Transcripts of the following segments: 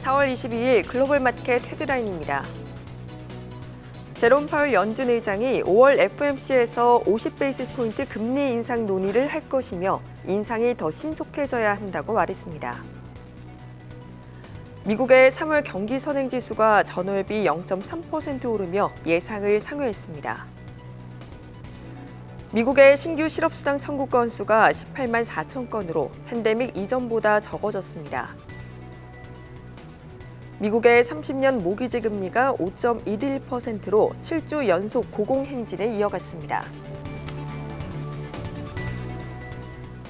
4월 22일 글로벌 마켓 헤드라인입니다. 제롬 파월 연준 의장이 5월 FOMC에서 50베이스 포인트 금리 인상 논의를 할 것이며 인상이 더 신속해져야 한다고 말했습니다. 미국의 3월 경기 선행지수가 전월 비 0.3% 오르며 예상을 상회했습니다. 미국의 신규 실업수당 청구 건수가 18만 4천 건으로 팬데믹 이전보다 적어졌습니다. 미국의 30년 모기지 금리가 5.11%로 7주 연속 고공행진을 이어갔습니다.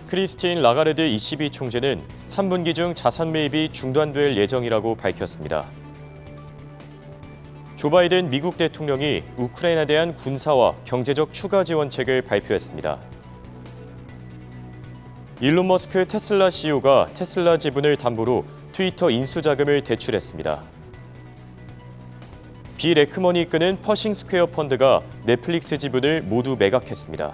크리스틴 라가르드 ECB 총재는 3분기 중 자산 매입이 중단될 예정이라고 밝혔습니다. 조 바이든 미국 대통령이 우크라이나에 대한 군사와 경제적 추가 지원책을 발표했습니다. 일론 머스크 테슬라 CEO가 테슬라 지분을 담보로 트위터 인수 자금을 대출했습니다. 빌 에크먼이 이끄는 퍼싱 스퀘어 펀드가 넷플릭스 지분을 모두 매각했습니다.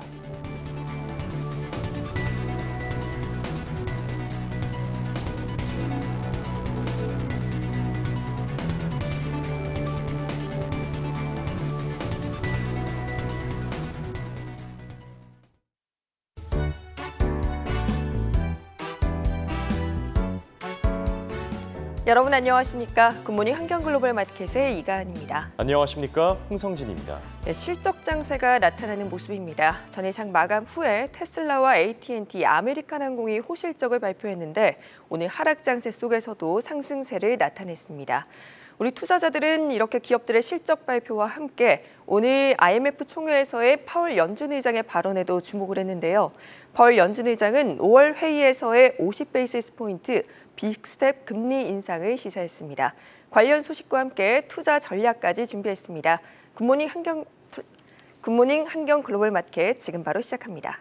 여러분 안녕하십니까? 굿모닝 한경글로벌 마켓의 이가은입니다. 안녕하십니까? 홍성진입니다. 네, 실적 장세가 나타나는 모습입니다. 전일장 마감 후에 테슬라와 AT&T, 아메리칸항공이 호실적을 발표했는데 오늘 하락 장세 속에서도 상승세를 나타냈습니다. 우리 투자자들은 이렇게 기업들의 실적 발표와 함께 오늘 IMF 총회에서의 파월 연준 의장의 발언에도 주목을 했는데요. 파월 연준 의장은 5월 회의에서의 50베이시스 포인트 빅스텝 금리 인상을 시사했습니다. 관련 소식과 함께 투자 전략까지 준비했습니다. 굿모닝 한경 글로벌 마켓 지금 바로 시작합니다.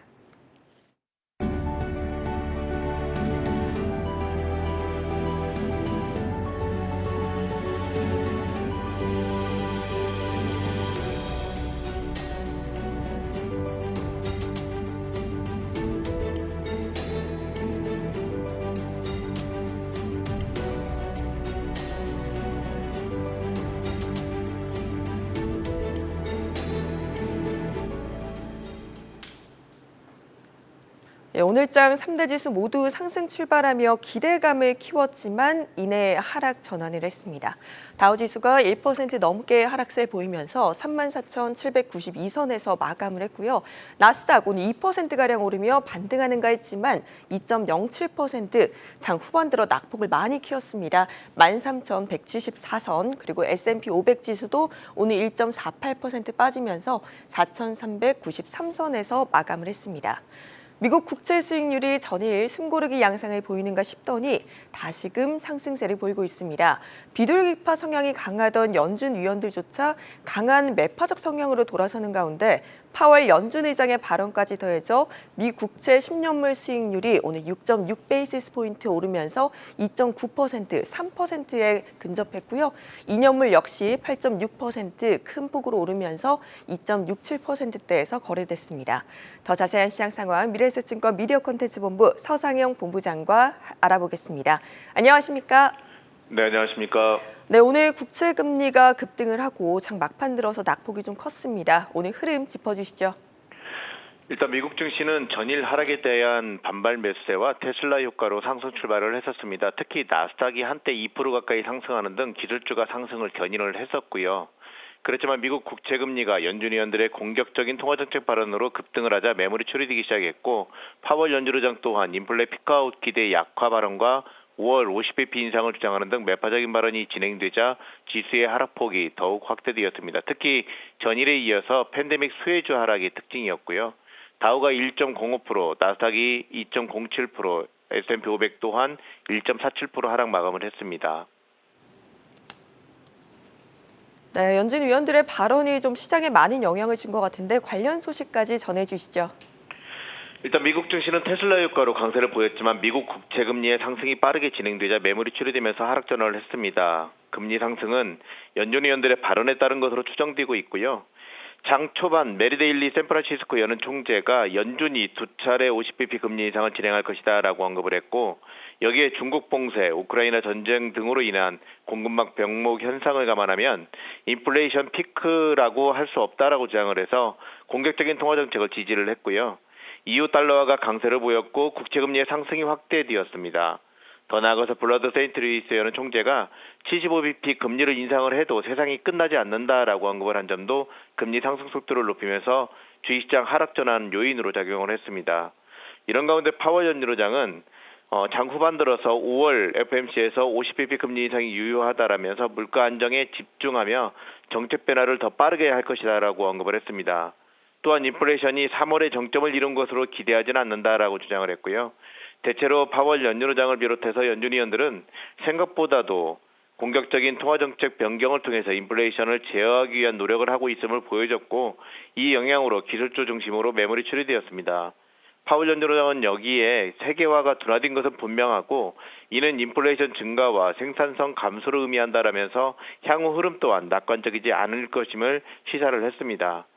오늘장 3대 지수 모두 상승 출발하며 기대감을 키웠지만 이내 하락 전환을 했습니다. 다우지수가 1% 넘게 하락세 보이면서 34,792선에서 마감을 했고요. 나스닥 오늘 2%가량 오르며 반등하는가 했지만 2.07% 장 후반 들어 낙폭을 많이 키웠습니다. 13,174선 그리고 S&P 500 지수도 오늘 1.48% 빠지면서 4,393선에서 마감을 했습니다. 미국 국채 수익률이 전일 숨고르기 양상을 보이는가 싶더니 다시금 상승세를 보이고 있습니다. 비둘기파 성향이 강하던 연준 위원들조차 강한 매파적 성향으로 돌아서는 가운데 파월 연준 의장의 발언까지 더해져 미 국채 10년물 수익률이 오늘 6.6베이시스 포인트 오르면서 2.9%, 3%에 근접했고요. 2년물 역시 8.6% 큰 폭으로 오르면서 2.67%대에서 거래됐습니다. 더 자세한 시장 상황 미래에셋증권 미디어 콘텐츠 본부 서상영 본부장과 알아보겠습니다. 안녕하십니까? 네, 안녕하십니까? 네, 오늘 국채 금리가 급등을 하고 장 막판 들어서 낙폭이 좀 컸습니다. 오늘 흐름 짚어주시죠. 일단 미국 증시는 전일 하락에 대한 반발 매수세와 테슬라 효과로 상승 출발을 했었습니다. 특히 나스닥이 한때 2% 가까이 상승하는 등 기술주가 상승을 견인을 했었고요. 그렇지만 미국 국채금리가 연준 위원들의 공격적인 통화정책 발언으로 급등을 하자 매물이 출휘되기 시작했고 파월 연준 의장 또한 인플레 피크아웃 기대 약화 발언과 5월 50bp 인상을 주장하는 등 매파적인 발언이 진행되자 지수의 하락폭이 더욱 확대되었습니다. 특히 전일에 이어서 팬데믹 수혜주 하락이 특징이었고요. 다우가 1.05%, 나스닥이 2.07%, S&P 500 또한 1.47% 하락 마감을 했습니다. 네, 연준 위원들의 발언이 좀 시장에 많은 영향을 준 것 같은데 관련 소식까지 전해주시죠. 일단 미국 증시는 테슬라 효과로 강세를 보였지만 미국 국채금리의 상승이 빠르게 진행되자 매물이 출휘되면서 하락 전환을 했습니다. 금리 상승은 연준 위원들의 발언에 따른 것으로 추정되고 있고요. 장 초반 메리데일리 샌프란시스코 연은 총재가 연준이 2차례 50bp 금리 인상을 진행할 것이다라고 언급을 했고, 여기에 중국 봉쇄, 우크라이나 전쟁 등으로 인한 공급망 병목 현상을 감안하면 인플레이션 피크라고 할 수 없다라고 주장을 해서 공격적인 통화 정책을 지지를 했고요. 이후 달러화가 강세를 보였고 국채금리의 상승이 확대되었습니다. 더 나아가서 블러드 세인트루이스 연은 총재가 75bp 금리를 인상을 해도 세상이 끝나지 않는다라고 언급을 한 점도 금리 상승 속도를 높이면서 주식시장 하락 전환 요인으로 작용을 했습니다. 이런 가운데 파월 연준의장은 장 후반 들어서 5월 FOMC에서 50bp 금리 인상이 유효하다라면서 물가 안정에 집중하며 정책 변화를 더 빠르게 할 것이다라고 언급을 했습니다. 또한 인플레이션이 3월에 정점을 이룬 것으로 기대하지는 않는다라고 주장을 했고요. 대체로 파월 연준의장을 비롯해서 연준위원들은 생각보다도 공격적인 통화정책 변경을 통해서 인플레이션을 제어하기 위한 노력을 하고 있음을 보여줬고, 이 영향으로 기술주 중심으로 매물이 처리되었습니다. 파월 연준의장은 여기에 세계화가 둔화된 것은 분명하고 이는 인플레이션 증가와 생산성 감소를 의미한다라면서 향후 흐름 또한 낙관적이지 않을 것임을 시사를 했습니다.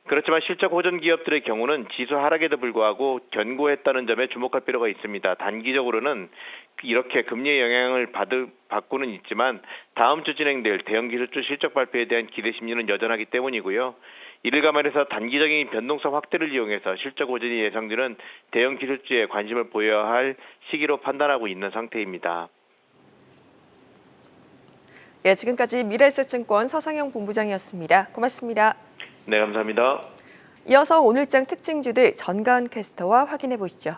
그렇지만 실적 호전 기업들의 경우는 지수 하락에도 불구하고 견고했다는 점에 주목할 필요가 있습니다. 단기적으로는 이렇게 금리의 영향을 받고는 있지만 다음 주 진행될 대형 기술주 실적 발표에 대한 기대 심리는 여전하기 때문이고요. 이를 감안해서 단기적인 변동성 확대를 이용해서 실적 호전이 예상되는 대형 기술주에 관심을 보여야 할 시기로 판단하고 있는 상태입니다. 예, 지금까지 미래에셋증권 서상영 본부장이었습니다. 고맙습니다. 네, 감사합니다. 이어서 오늘장 특징주들 전가은 캐스터와 확인해 보시죠.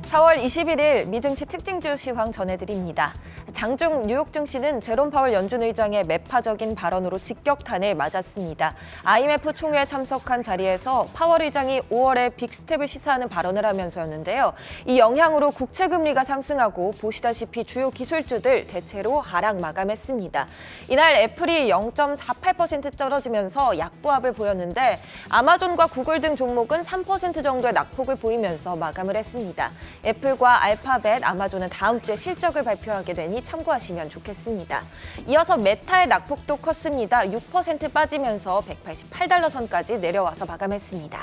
(4월 21일) 미증시 특징주 시황 전해드립니다. 장중 뉴욕 증시는 제롬 파월 연준 의장의 매파적인 발언으로 직격탄을 맞았습니다. IMF 총회에 참석한 자리에서 파월 의장이 5월에 빅스텝을 시사하는 발언을 하면서였는데요. 이 영향으로 국채 금리가 상승하고 보시다시피 주요 기술주들 대체로 하락 마감했습니다. 이날 애플이 0.48% 떨어지면서 약보합을 보였는데 아마존과 구글 등 종목은 3% 정도의 낙폭을 보이면서 마감을 했습니다. 애플과 알파벳, 아마존은 다음 주에 실적을 발표하게 되니 참고하시면 좋겠습니다. 이어서 메타의 낙폭도 컸습니다. 6% 빠지면서 188달러 선까지 내려와서 마감했습니다.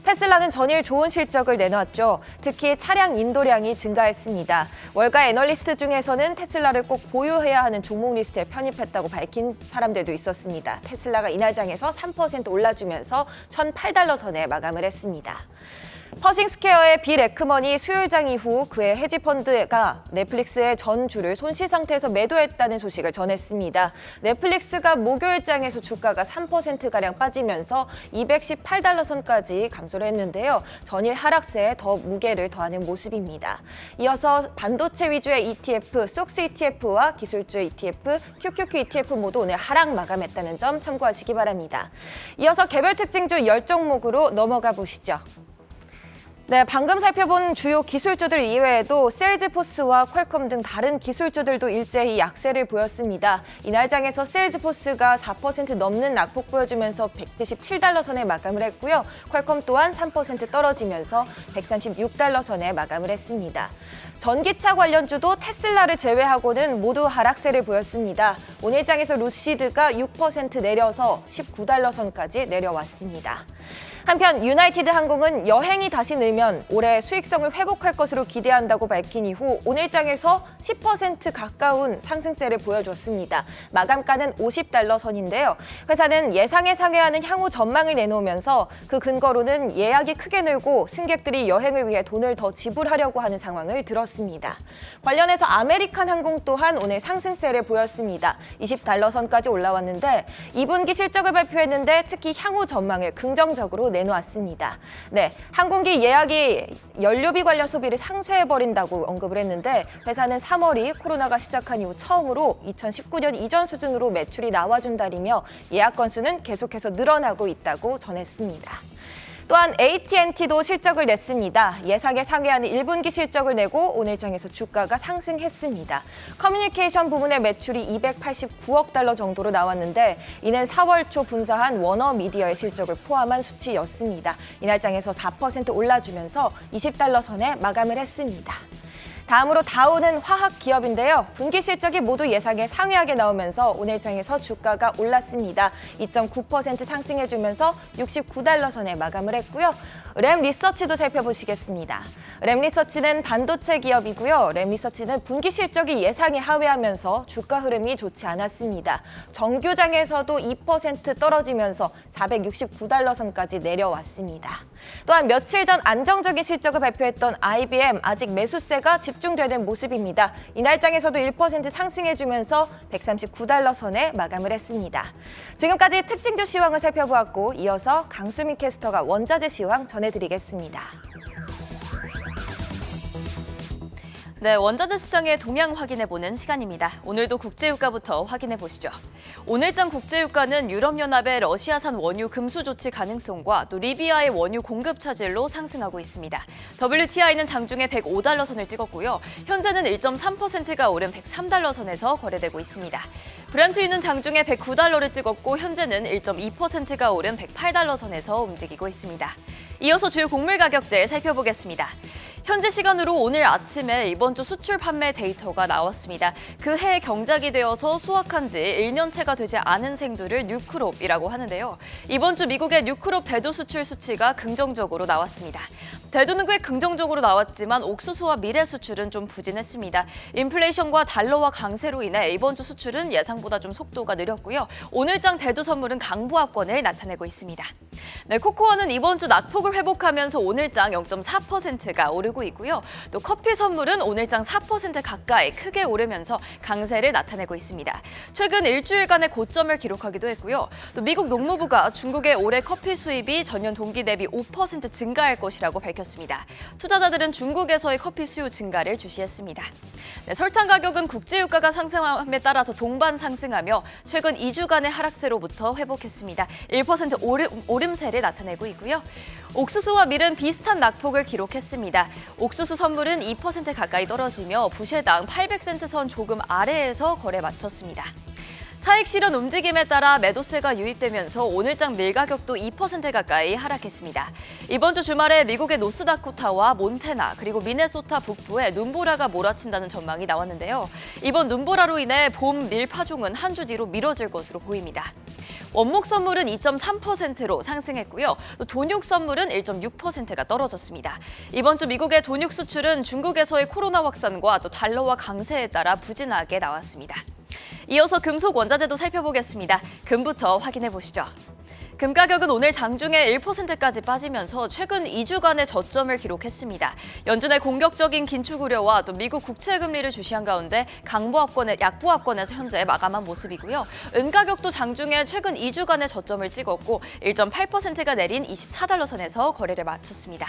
테슬라는 전일 좋은 실적을 내놨죠. 특히 차량 인도량이 증가했습니다. 월가 애널리스트 중에서는 테슬라를 꼭 보유해야 하는 종목 리스트에 편입했다고 밝힌 사람들도 있었습니다. 테슬라가 이날 장에서 3% 올라주면서 1,008달러 선에 마감을 했습니다. 퍼싱스퀘어의 빌 에크먼이 수요일장 이후 그의 헤지펀드가 넷플릭스의 전 주를 손실 상태에서 매도했다는 소식을 전했습니다. 넷플릭스가 목요일장에서 주가가 3%가량 빠지면서 218달러 선까지 감소를 했는데요. 전일 하락세에 더 무게를 더하는 모습입니다. 이어서 반도체 위주의 ETF, 속스 ETF와 기술주 ETF, QQQ ETF 모두 오늘 하락 마감했다는 점 참고하시기 바랍니다. 이어서 개별 특징주 10종목으로 넘어가 보시죠. 네, 방금 살펴본 주요 기술주들 이외에도 세일즈포스와 퀄컴 등 다른 기술주들도 일제히 약세를 보였습니다. 이날 장에서 세일즈포스가 4% 넘는 낙폭 보여주면서 177달러 선에 마감을 했고요. 퀄컴 또한 3% 떨어지면서 136달러 선에 마감을 했습니다. 전기차 관련주도 테슬라를 제외하고는 모두 하락세를 보였습니다. 오늘 장에서 루시드가 6% 내려서 19달러 선까지 내려왔습니다. 한편 유나이티드 항공은 여행이 다시 늘면 올해 수익성을 회복할 것으로 기대한다고 밝힌 이후 오늘 장에서 10% 가까운 상승세를 보여줬습니다. 마감가는 50달러 선인데요. 회사는 예상에 상회하는 향후 전망을 내놓으면서 그 근거로는 예약이 크게 늘고 승객들이 여행을 위해 돈을 더 지불하려고 하는 상황을 들었습니다. 관련해서 아메리칸 항공 또한 오늘 상승세를 보였습니다. 20달러 선까지 올라왔는데 2분기 실적을 발표했는데 특히 향후 전망을 긍정적으로 내놓았습니다. 네, 항공기 예약이 연료비 관련 소비를 상쇄해버린다고 언급을 했는데 회사는 3월이 코로나가 시작한 이후 처음으로 2019년 이전 수준으로 매출이 나와준다리며 예약 건수는 계속해서 늘어나고 있다고 전했습니다. 또한 AT&T도 실적을 냈습니다. 예상에 상회하는 1분기 실적을 내고 오늘 장에서 주가가 상승했습니다. 커뮤니케이션 부문의 매출이 289억 달러 정도로 나왔는데 이는 4월 초 분사한 워너미디어의 실적을 포함한 수치였습니다. 이날 장에서 4% 올라주면서 20달러 선에 마감을 했습니다. 다음으로 다우는 화학 기업인데요. 분기 실적이 모두 예상에 상회하게 나오면서 오늘 장에서 주가가 올랐습니다. 2.9% 상승해주면서 69달러 선에 마감을 했고요. 램리서치도 살펴보시겠습니다. 램리서치는 반도체 기업이고요. 램리서치는 분기 실적이 예상에 하회하면서 주가 흐름이 좋지 않았습니다. 정규장에서도 2% 떨어지면서 469달러 선까지 내려왔습니다. 또한 며칠 전 안정적인 실적을 발표했던 IBM 아직 매수세가 집중되는 모습입니다. 이날 장에서도 1% 상승해주면서 139달러 선에 마감을 했습니다. 지금까지 특징주 시황을 살펴보았고 이어서 강수민 캐스터가 원자재 시황 전해드리겠습니다. 네, 원자재 시장의 동향 확인해보는 시간입니다. 오늘도 국제유가부터 확인해보시죠. 오늘장 국제유가는 유럽연합의 러시아산 원유 금수 조치 가능성과 또 리비아의 원유 공급 차질로 상승하고 있습니다. WTI는 장중에 105달러 선을 찍었고요. 현재는 1.3%가 오른 103달러 선에서 거래되고 있습니다. 브렌트유는 장중에 109달러를 찍었고 현재는 1.2%가 오른 108달러 선에서 움직이고 있습니다. 이어서 주요 곡물 가격대 살펴보겠습니다. 현지 시간으로 오늘 아침에 이번 주 수출 판매 데이터가 나왔습니다. 그 해 경작이 되어서 수확한 지 1년째가 되지 않은 생두를 뉴크롭이라고 하는데요. 이번 주 미국의 뉴크롭 대두 수출 수치가 긍정적으로 나왔습니다. 대두는 꽤 긍정적으로 나왔지만 옥수수와 밀의 수출은 좀 부진했습니다. 인플레이션과 달러와 강세로 인해 이번 주 수출은 예상보다 좀 속도가 느렸고요. 오늘장 대두 선물은 강보합권을 나타내고 있습니다. 네, 코코아는 이번 주 낙폭을 회복하면서 오늘장 0.4%가 오르고 있고요. 또 커피 선물은 오늘장 4% 가까이 크게 오르면서 강세를 나타내고 있습니다. 최근 일주일간의 고점을 기록하기도 했고요. 또 미국 농무부가 중국의 올해 커피 수입이 전년 동기 대비 5% 증가할 것이라고 밝혔습니다. 투자자들은 중국에서의 커피 수요 증가를 주시했습니다. 네, 설탕 가격은 국제유가가 상승함에 따라서 동반 상승하며 최근 2주간의 하락세로부터 회복했습니다. 1% 오름세를 나타내고 있고요. 옥수수와 밀은 비슷한 낙폭을 기록했습니다. 옥수수 선물은 2% 가까이 떨어지며 부शे당 800센트 선 조금 아래에서 거래 마쳤습니다. 차익 실현 움직임에 따라 매도세가 유입되면서 오늘장 밀 가격도 2% 가까이 하락했습니다. 이번 주 주말에 미국의 노스다코타와 몬태나 그리고 미네소타 북부에 눈보라가 몰아친다는 전망이 나왔는데요. 이번 눈보라로 인해 봄 밀 파종은 한 주 뒤로 미뤄질 것으로 보입니다. 원목 선물은 2.3%로 상승했고요. 또 돈육 선물은 1.6%가 떨어졌습니다. 이번 주 미국의 돈육 수출은 중국에서의 코로나 확산과 또 달러와 강세에 따라 부진하게 나왔습니다. 이어서 금속 원자재도 살펴보겠습니다. 금부터 확인해 보시죠. 금 가격은 오늘 장중에 1%까지 빠지면서 최근 2주간의 저점을 기록했습니다. 연준의 공격적인 긴축 우려와 또 미국 국채 금리를 주시한 가운데 약보합권에서 현재 마감한 모습이고요. 은 가격도 장중에 최근 2주간의 저점을 찍었고 1.8%가 내린 24달러 선에서 거래를 마쳤습니다.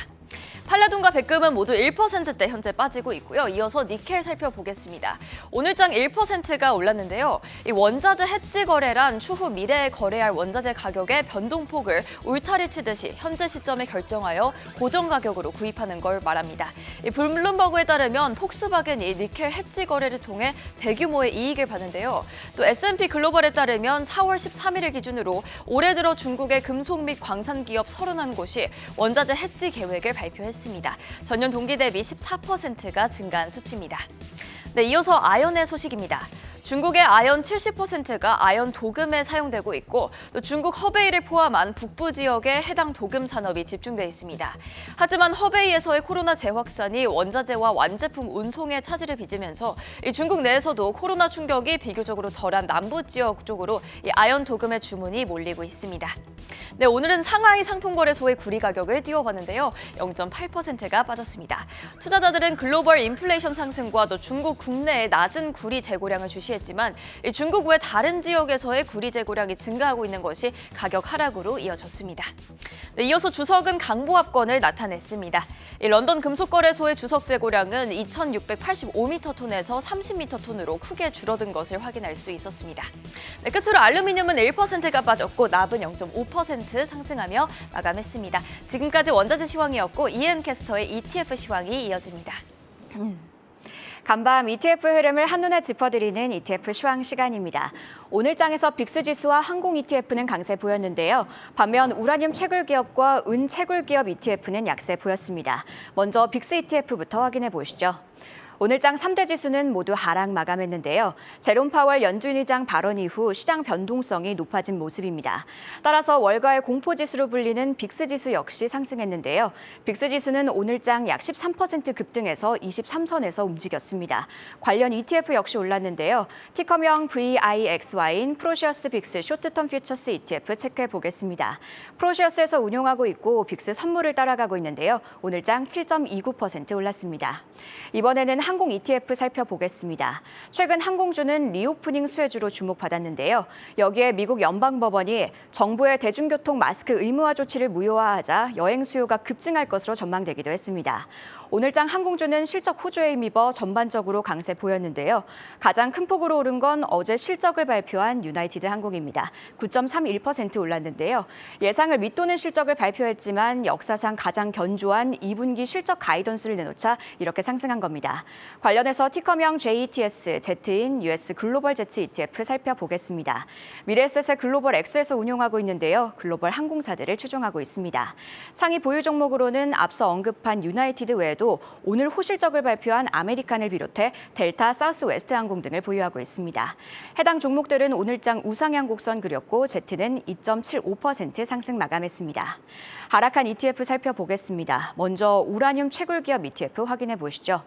팔라듐과 백금은 모두 1%대 현재 빠지고 있고요. 이어서 니켈 살펴보겠습니다. 오늘장 1%가 올랐는데요. 이 원자재 해지 거래란 추후 미래에 거래할 원자재 가격의 변동폭을 울타리 치듯이 현재 시점에 결정하여 고정 가격으로 구입하는 걸 말합니다. 이 블룸버그에 따르면 폭스바겐이 니켈 해지 거래를 통해 대규모의 이익을 받는데요. 또 S&P 글로벌에 따르면 4월 13일을 기준으로 올해 들어 중국의 금속 및 광산 기업 31곳이 원자재 해지 계획을 발표했습니다. 전년 동기 대비 14%가 증가한 수치입니다. 네, 이어서 아연의 소식입니다. 중국의 아연 70%가 아연 도금에 사용되고 있고 또 중국 허베이를 포함한 북부 지역에 해당 도금 산업이 집중돼 있습니다. 하지만 허베이에서의 코로나 재확산이 원자재와 완제품 운송에 차질을 빚으면서 이 중국 내에서도 코로나 충격이 비교적으로 덜한 남부 지역 쪽으로 이 아연 도금의 주문이 몰리고 있습니다. 네, 오늘은 상하이 상품거래소의 구리 가격을 띄워봤는데요. 0.8%가 빠졌습니다. 투자자들은 글로벌 인플레이션 상승과 또 중국 국내의 낮은 구리 재고량을 주시했지만 이 중국 외 다른 지역에서의 구리 재고량이 증가하고 있는 것이 가격 하락으로 이어졌습니다. 네, 이어서 주석은 강보합권을 나타냈습니다. 이 런던 금속거래소의 주석 재고량은 2,685m톤에서 30m톤으로 크게 줄어든 것을 확인할 수 있었습니다. 네, 끝으로 알루미늄은 1%가 빠졌고 납은 0.5% 상승하며 마감했습니다. 지금까지 원자재 시황이었고 이엔 캐스터의 ETF 시황이 이어집니다. 간밤 ETF 흐름을 한눈에 짚어드리는 ETF 시황 시간입니다. 오늘 장에서 빅스 지수와 항공 ETF는 강세 보였는데요. 반면 우라늄 채굴 기업과 은 채굴 기업 ETF는 약세 보였습니다. 먼저 빅스 ETF부터 확인해 보시죠. 오늘장 3대 지수는 모두 하락 마감했는데요. 제롬 파월 연준 의장 발언 이후 시장 변동성이 높아진 모습입니다. 따라서 월가의 공포지수로 불리는 빅스지수 역시 상승했는데요. 빅스지수는 오늘장 약 13% 급등해서 23선에서 움직였습니다. 관련 ETF 역시 올랐는데요. 티커명 VIXY인 프로시어스 빅스 쇼트텀 퓨처스 ETF 체크해 보겠습니다. 프로시어스에서 운용하고 있고 빅스 선물을 따라가고 있는데요. 오늘장 7.29% 올랐습니다. 이번에는 항공 ETF 살펴보겠습니다. 최근 항공주는 리오프닝 수혜주로 주목받았는데요. 여기에 미국 연방법원이 정부의 대중교통 마스크 의무화 조치를 무효화하자 여행 수요가 급증할 것으로 전망되기도 했습니다. 오늘장 항공주는 실적 호조에 힘입어 전반적으로 강세 보였는데요. 가장 큰 폭으로 오른 건 어제 실적을 발표한 유나이티드 항공입니다. 9.31% 올랐는데요. 예상을 밑도는 실적을 발표했지만 역사상 가장 견조한 2분기 실적 가이던스를 내놓자 이렇게 상승한 겁니다. 관련해서 티커명 JETS, Z인 US 글로벌 제트 ETF 살펴보겠습니다. 미래에셋의 글로벌 X에서 운용하고 있는데요. 글로벌 항공사들을 추종하고 있습니다. 상위 보유 종목으로는 앞서 언급한 유나이티드 외에도 오늘 호실적을 발표한 아메리칸을 비롯해 델타, 사우스웨스트 항공 등을 보유하고 있습니다. 해당 종목들은 오늘장 우상향 곡선 그렸고 Z는 2.75% 상승 마감했습니다. 하락한 ETF 살펴보겠습니다. 먼저 우라늄 채굴기업 ETF 확인해 보시죠.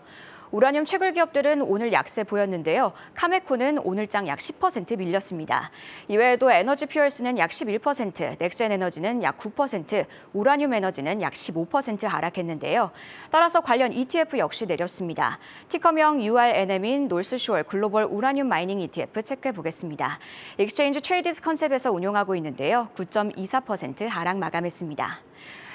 우라늄 채굴 기업들은 오늘 약세 보였는데요. 카메코는 오늘장 약 10% 밀렸습니다. 이외에도 에너지 퓨얼스는 약 11%, 넥센 에너지는 약 9%, 우라늄 에너지는 약 15% 하락했는데요. 따라서 관련 ETF 역시 내렸습니다. 티커명 URNM인 노스쇼얼 글로벌 우라늄 마이닝 ETF 체크해 보겠습니다. 익스체인지 트레이디스 컨셉에서 운용하고 있는데요. 9.24% 하락 마감했습니다.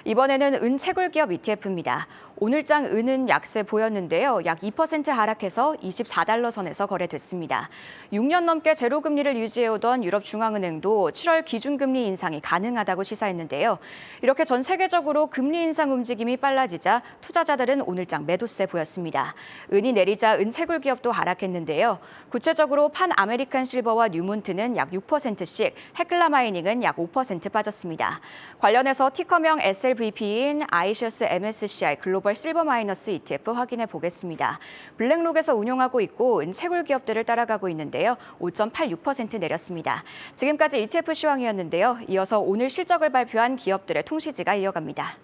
이번에는 은 채굴 기업 ETF입니다. 오늘장 은은 약세 보였는데요. 약 2% 하락해서 24달러 선에서 거래됐습니다. 6년 넘게 제로금리를 유지해오던 유럽중앙은행도 7월 기준금리 인상이 가능하다고 시사했는데요. 이렇게 전 세계적으로 금리 인상 움직임이 빨라지자 투자자들은 오늘장 매도세 보였습니다. 은이 내리자 은 채굴 기업도 하락했는데요. 구체적으로 판 아메리칸 실버와 뉴몬트는 약 6%씩, 헤클라 마이닝은 약 5% 빠졌습니다. 관련해서 티커명 SLVP인 아이셔스 MSCI 글로벌 실버 마이너스 ETF 확인해 보겠습니다. 블랙록에서 운용하고 있고 은채굴 기업들을 따라가고 있는데요. 5.86% 내렸습니다. 지금까지 ETF 시황이었는데요. 이어서 오늘 실적을 발표한 기업들의 통시지가 이어갑니다.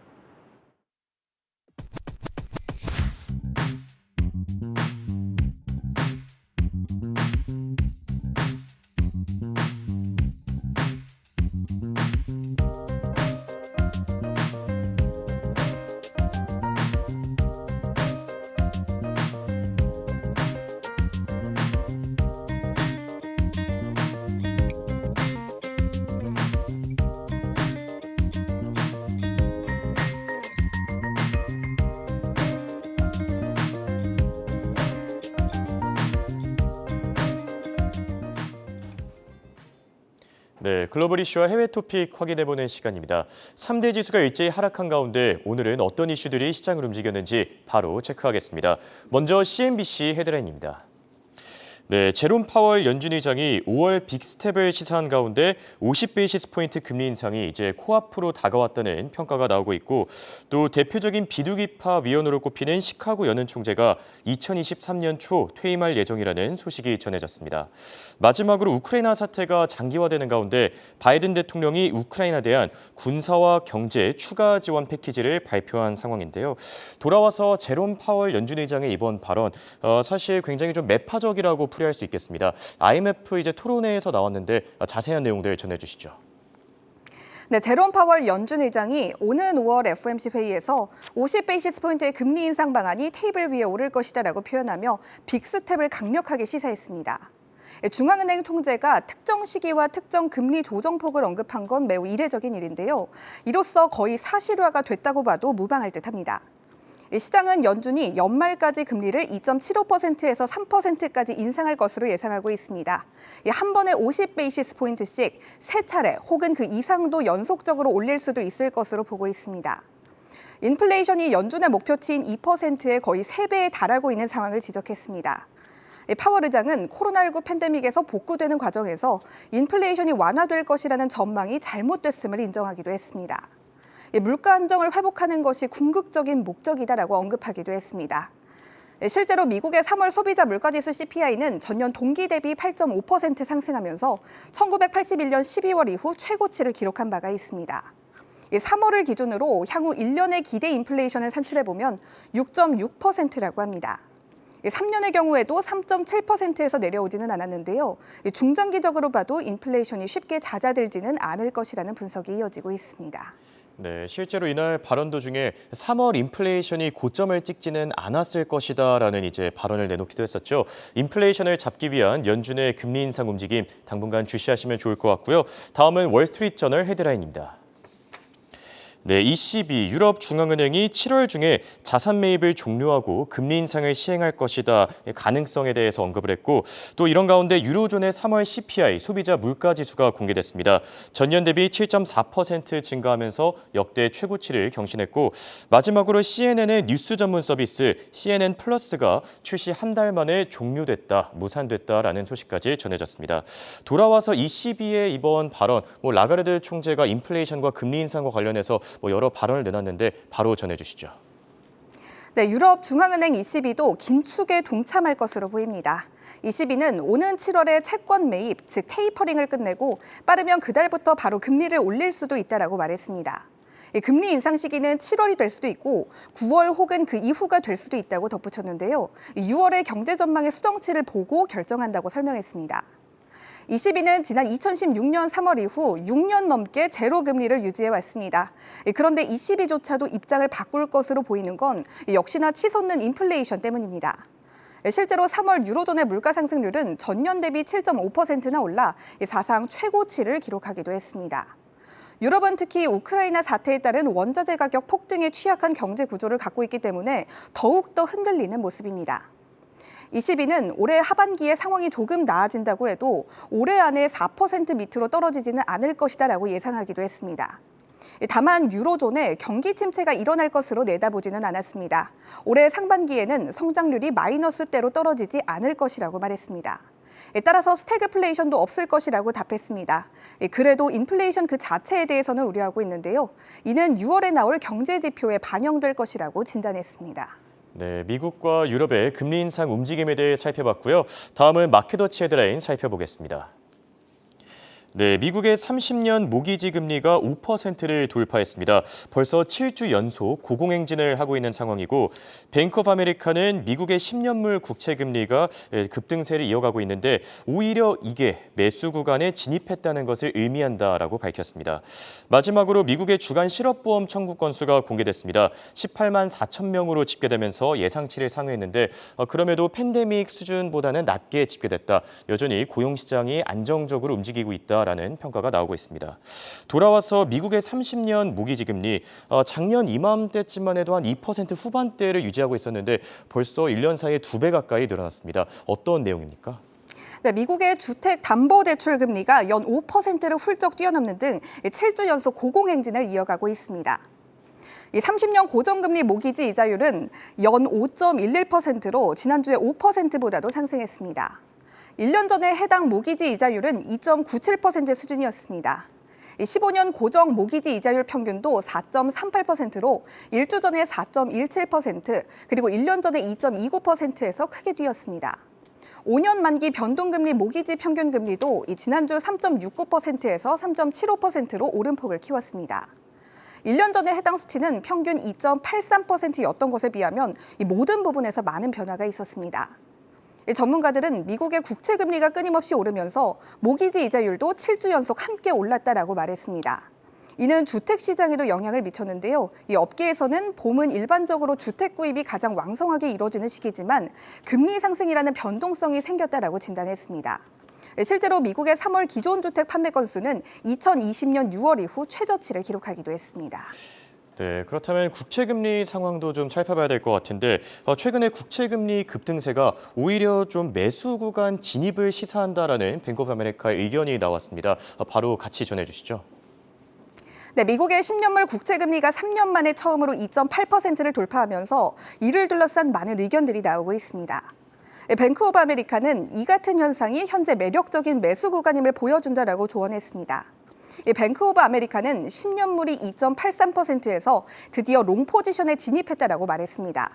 네, 글로벌 이슈와 해외 토픽 확인해보는 시간입니다. 3대 지수가 일제히 하락한 가운데 오늘은 어떤 이슈들이 시장을 움직였는지 바로 체크하겠습니다. 먼저 CNBC 헤드라인입니다. 네, 제롬 파월 연준 의장이 5월 빅스텝을 시사한 가운데 50베이시스 포인트 금리 인상이 이제 코앞으로 다가왔다는 평가가 나오고 있고, 또 대표적인 비둘기파 위원으로 꼽히는 시카고 연은 총재가 2023년 초 퇴임할 예정이라는 소식이 전해졌습니다. 마지막으로 우크라이나 사태가 장기화되는 가운데 바이든 대통령이 우크라이나에 대한 군사와 경제 추가 지원 패키지를 발표한 상황인데요. 돌아와서 제롬 파월 연준 의장의 이번 발언, 사실 굉장히 좀 매파적이라고 풀이할 수 있겠습니다. IMF 이제 토론회에서 나왔는데 자세한 내용들 전해주시죠. 네, 제롬 파월 연준 의장이 오는 5월 FOMC 회의에서 50베이시스 포인트의 금리 인상 방안이 테이블 위에 오를 것이다라고 표현하며 빅스텝을 강력하게 시사했습니다. 중앙은행 총재가 특정 시기와 특정 금리 조정폭을 언급한 건 매우 이례적인 일인데요. 이로써 거의 사실화가 됐다고 봐도 무방할 듯합니다. 시장은 연준이 연말까지 금리를 2.75%에서 3%까지 인상할 것으로 예상하고 있습니다. 한 번에 50베이시스 포인트씩 3차례 혹은 그 이상도 연속적으로 올릴 수도 있을 것으로 보고 있습니다. 인플레이션이 연준의 목표치인 2%에 거의 3배에 달하고 있는 상황을 지적했습니다. 파월 의장은 코로나19 팬데믹에서 복구되는 과정에서 인플레이션이 완화될 것이라는 전망이 잘못됐음을 인정하기도 했습니다. 물가 안정을 회복하는 것이 궁극적인 목적이다라고 언급하기도 했습니다. 실제로 미국의 3월 소비자 물가지수 CPI는 전년 동기 대비 8.5% 상승하면서 1981년 12월 이후 최고치를 기록한 바가 있습니다. 3월을 기준으로 향후 1년의 기대 인플레이션을 산출해보면 6.6%라고 합니다. 3년의 경우에도 3.7%에서 내려오지는 않았는데요. 중장기적으로 봐도 인플레이션이 쉽게 잦아들지는 않을 것이라는 분석이 이어지고 있습니다. 네, 실제로 이날 발언 도중에 3월 인플레이션이 고점을 찍지는 않았을 것이다라는 이제 발언을 내놓기도 했었죠. 인플레이션을 잡기 위한 연준의 금리 인상 움직임 당분간 주시하시면 좋을 것 같고요. 다음은 월스트리트저널 헤드라인입니다. 네, ECB, 유럽중앙은행이 7월 중에 자산 매입을 종료하고 금리 인상을 시행할 것이다 가능성에 대해서 언급을 했고 또 이런 가운데 유로존의 3월 CPI 소비자 물가지수가 공개됐습니다. 전년 대비 7.4% 증가하면서 역대 최고치를 경신했고 마지막으로 CNN의 뉴스 전문 서비스 CNN 플러스가 출시 한 달 만에 종료됐다, 무산됐다라는 소식까지 전해졌습니다. 돌아와서 ECB의 이번 발언, 라가르드 총재가 인플레이션과 금리 인상과 관련해서 여러 발언을 내놨는데 바로 전해주시죠. 네, 유럽 중앙은행 ECB도 긴축에 동참할 것으로 보입니다. ECB는 오는 7월에 채권 매입, 즉 테이퍼링을 끝내고 빠르면 그달부터 바로 금리를 올릴 수도 있다라고 말했습니다. 금리 인상 시기는 7월이 될 수도 있고 9월 혹은 그 이후가 될 수도 있다고 덧붙였는데요. 6월의 경제 전망의 수정치를 보고 결정한다고 설명했습니다. ECB는 지난 2016년 3월 이후 6년 넘게 제로 금리를 유지해 왔습니다. 그런데 ECB조차도 입장을 바꿀 것으로 보이는 건 역시나 치솟는 인플레이션 때문입니다. 실제로 3월 유로존의 물가 상승률은 전년 대비 7.5%나 올라 사상 최고치를 기록하기도 했습니다. 유럽은 특히 우크라이나 사태에 따른 원자재 가격 폭등에 취약한 경제 구조를 갖고 있기 때문에 더욱더 흔들리는 모습입니다. ECB는 올해 하반기에 상황이 조금 나아진다고 해도 올해 안에 4% 밑으로 떨어지지는 않을 것이다라고 예상하기도 했습니다. 다만 유로존에 경기 침체가 일어날 것으로 내다보지는 않았습니다. 올해 상반기에는 성장률이 마이너스대로 떨어지지 않을 것이라고 말했습니다. 따라서 스태그플레이션도 없을 것이라고 답했습니다. 그래도 인플레이션 그 자체에 대해서는 우려하고 있는데요. 이는 6월에 나올 경제 지표에 반영될 것이라고 진단했습니다. 네, 미국과 유럽의 금리 인상 움직임에 대해 살펴봤고요. 다음은 마켓워치 헤드라인 살펴보겠습니다. 네, 미국의 30년 모기지 금리가 5%를 돌파했습니다. 벌써 7주 연속 고공행진을 하고 있는 상황이고 뱅크 오브 아메리카는 미국의 10년물 국채 금리가 급등세를 이어가고 있는데 오히려 이게 매수 구간에 진입했다는 것을 의미한다라고 밝혔습니다. 마지막으로 미국의 주간 실업보험 청구 건수가 공개됐습니다. 18만 4천 명으로 집계되면서 예상치를 상회했는데 그럼에도 팬데믹 수준보다는 낮게 집계됐다. 여전히 고용시장이 안정적으로 움직이고 있다. 라는 평가가 나오고 있습니다. 돌아와서 미국의 30년 모기지 금리 작년 이맘때쯤만 해도 한 2% 후반대를 유지하고 있었는데 벌써 1년 사이에 2배 가까이 늘어났습니다. 어떤 내용입니까? 네, 미국의 주택담보대출 금리가 연 5%를 훌쩍 뛰어넘는 등 7주 연속 고공행진을 이어가고 있습니다. 30년 고정금리 모기지 이자율은 연 5.11%로 지난주에 5%보다도 상승했습니다. 1년 전에 해당 모기지 이자율은 2.97% 수준이었습니다. 15년 고정 모기지 이자율 평균도 4.38%로 1주 전에 4.17%, 그리고 1년 전에 2.29%에서 크게 뛰었습니다. 5년 만기 변동금리 모기지 평균 금리도 지난주 3.69%에서 3.75%로 오름폭을 키웠습니다. 1년 전에 해당 수치는 평균 2.83%였던 것에 비하면 모든 부분에서 많은 변화가 있었습니다. 전문가들은 미국의 국채 금리가 끊임없이 오르면서 모기지 이자율도 7주 연속 함께 올랐다라고 말했습니다. 이는 주택 시장에도 영향을 미쳤는데요. 이 업계에서는 봄은 일반적으로 주택 구입이 가장 왕성하게 이루어지는 시기지만 금리 상승이라는 변동성이 생겼다라고 진단했습니다. 실제로 미국의 3월 기존 주택 판매 건수는 2020년 6월 이후 최저치를 기록하기도 했습니다. 네, 그렇다면 국채금리 상황도 좀 살펴봐야 될 것 같은데 최근에 국채금리 급등세가 오히려 좀 매수 구간 진입을 시사한다라는 뱅크 오브 아메리카의 의견이 나왔습니다. 바로 같이 전해주시죠. 네, 미국의 10년물 국채금리가 3년 만에 처음으로 2.8%를 돌파하면서 이를 둘러싼 많은 의견들이 나오고 있습니다. 뱅크 오브 아메리카는 이 같은 현상이 현재 매력적인 매수 구간임을 보여준다라고 조언했습니다. 뱅크 오브 아메리카는 10년물이 2.83%에서 드디어 롱 포지션에 진입했다라고 말했습니다.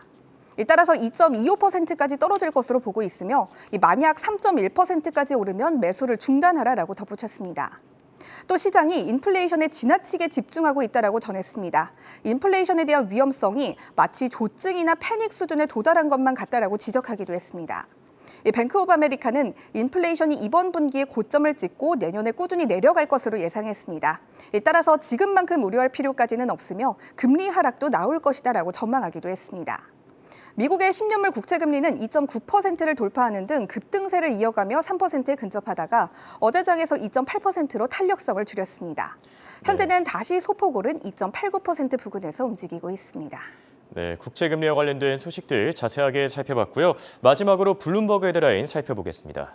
따라서 2.25%까지 떨어질 것으로 보고 있으며 만약 3.1%까지 오르면 매수를 중단하라라고 덧붙였습니다. 또 시장이 인플레이션에 지나치게 집중하고 있다라고 전했습니다. 인플레이션에 대한 위험성이 마치 조증이나 패닉 수준에 도달한 것만 같다라고 지적하기도 했습니다. 뱅크 오브 아메리카는 인플레이션이 이번 분기에 고점을 찍고 내년에 꾸준히 내려갈 것으로 예상했습니다. 따라서 지금만큼 우려할 필요까지는 없으며 금리 하락도 나올 것이다라고 전망하기도 했습니다. 미국의 10년물 국채금리는 2.9%를 돌파하는 등 급등세를 이어가며 3%에 근접하다가 어제장에서 2.8%로 탄력성을 줄였습니다. 현재는 다시 소폭 오른 2.89% 부근에서 움직이고 있습니다. 네, 국채금리와 관련된 소식들 자세하게 살펴봤고요. 마지막으로 블룸버그 헤드라인 살펴보겠습니다.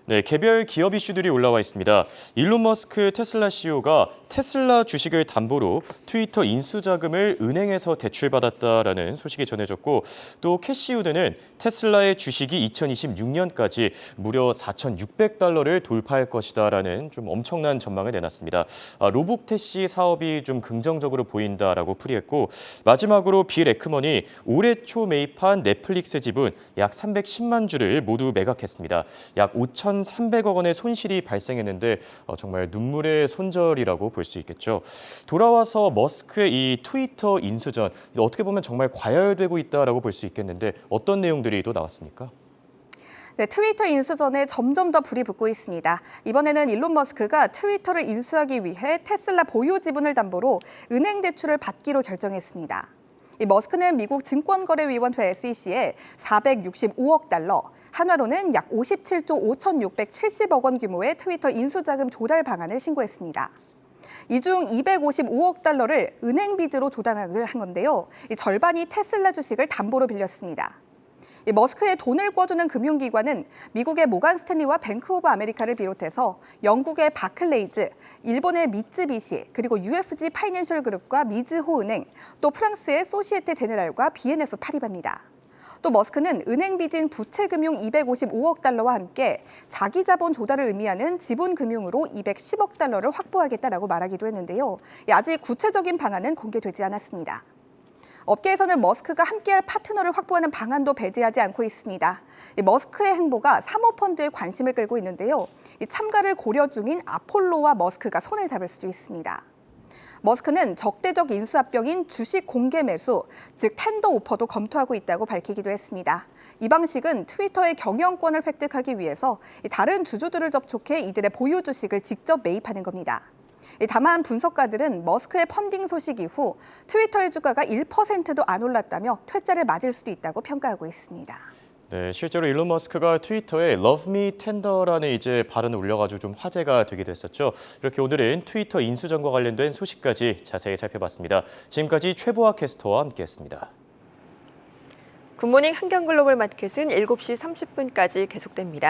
네, 개별 기업 이슈들이 올라와 있습니다. 일론 머스크 테슬라 CEO가 테슬라 주식을 담보로 트위터 인수자금을 은행에서 대출받았다라는 소식이 전해졌고 또 캐시우드는 테슬라의 주식이 2026년까지 무려 4,600달러를 돌파할 것이다라는 좀 엄청난 전망을 내놨습니다. 로봇택시 사업이 좀 긍정적으로 보인다라고 풀이했고 마지막으로 빌 에크먼이 올해 초 매입한 넷플릭스 지분 약 310만 주를 모두 매각했습니다. 약 5,300억 원의 손실이 발생했는데 정말 눈물의 손절이라고 볼 수 있겠죠. 돌아와서 머스크의 이 트위터 인수전 어떻게 보면 정말 과열되고 있다라고 볼 수 있겠는데 어떤 내용들이 또 나왔습니까? 네, 트위터 인수전에 점점 더 불이 붙고 있습니다. 이번에는 일론 머스크가 트위터를 인수하기 위해 테슬라 보유 지분을 담보로 은행 대출을 받기로 결정했습니다. 머스크는 미국 증권거래위원회 SEC에 465억 달러, 한화로는 약 57조 5,670억 원 규모의 트위터 인수자금 조달 방안을 신고했습니다. 이 중 255억 달러를 은행 빚으로 조달을 한 건데요. 절반이 테슬라 주식을 담보로 빌렸습니다. 머스크의 돈을 꿔주는 금융기관은 미국의 모간 스탠리와 뱅크 오브 아메리카를 비롯해서 영국의 바클레이즈, 일본의 미쯔비시, 그리고 UFG 파이낸셜 그룹과 미즈호 은행, 또 프랑스의 소시에테 제네랄과 BNF 파리바입니다. 또 머스크는 은행 빚인 부채금융 255억 달러와 함께 자기 자본 조달을 의미하는 지분금융으로 210억 달러를 확보하겠다라고 말하기도 했는데요. 아직 구체적인 방안은 공개되지 않았습니다. 업계에서는 머스크가 함께할 파트너를 확보하는 방안도 배제하지 않고 있습니다. 머스크의 행보가 사모펀드에 관심을 끌고 있는데요. 참가를 고려 중인 아폴로와 머스크가 손을 잡을 수도 있습니다. 머스크는 적대적 인수합병인 주식 공개 매수, 즉 텐더 오퍼도 검토하고 있다고 밝히기도 했습니다. 이 방식은 트위터의 경영권을 획득하기 위해서 다른 주주들을 접촉해 이들의 보유 주식을 직접 매입하는 겁니다. 다만 분석가들은 머스크의 펀딩 소식 이후 트위터의 주가가 1%도 안 올랐다며 퇴짜를 맞을 수도 있다고 평가하고 있습니다. 네, 실제로 일론 머스크가 트위터에 Love Me Tender라는 이제 발언을 올려가지고 좀 화제가 되기도 했었죠. 이렇게 오늘은 트위터 인수전과 관련된 소식까지 자세히 살펴봤습니다. 지금까지 최보아 캐스터와 함께했습니다. 굿모닝 한경글로벌 마켓은 7시 30분까지 계속됩니다.